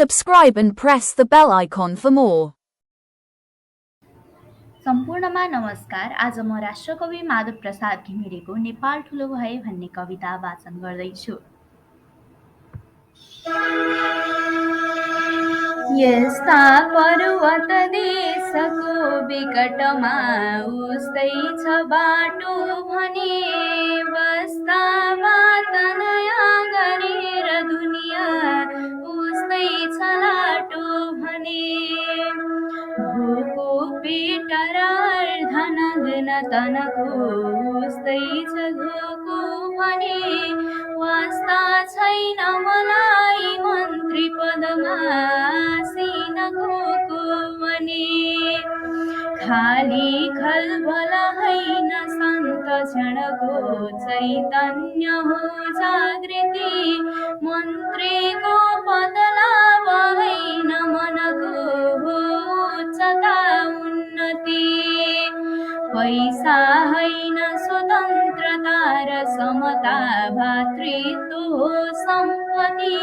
Subscribe and press the bell icon for more. सम्पूर्णमा नमस्कार। आज म राष्ट्रकवि माधव प्रसाद घिमिरेको नेपाल ठुलो भए भन्ने कविता वाचन गर्दैछु। यस्ता पर्वत देशको विकटमा उस्तै छ बाटो भने बस्दा बात नयाँ गरेर दुनियाँ उस्तै छ लाटो भने भोको पेट र अर्धनग्न तनको उस्तै छ धोको भने वास्ता छैन मलाई मन्त्री पदमा आसीनको भने खाली खलबल हैन सन्त क्षणको चैतन्य हो जागृति मन्त्रीको पद लाभ हैन मनको हो उच्चता उन्नति पैसा हैन स्वतन्त्रता र समता भातृत्व हो सम्पत्ति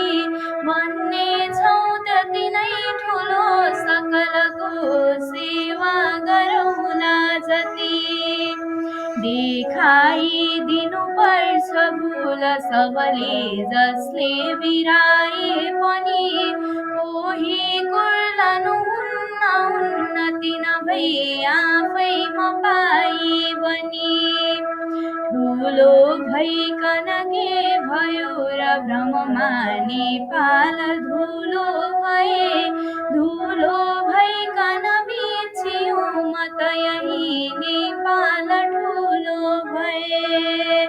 भन्ने छौ त्यति नै ठुलो सकलको सेवा गरौँला जति देखाइदिनु पर्छ भुल सबले जसले बिराए पनि कोही कुर्लनु हुन्न उन्नति नभई आफैमा पाए बनी ठुलो भइकन के भयो र भ्रममा नेपाल धुलो भइकन बिछियो म त यही नेपाल ठुलो भए।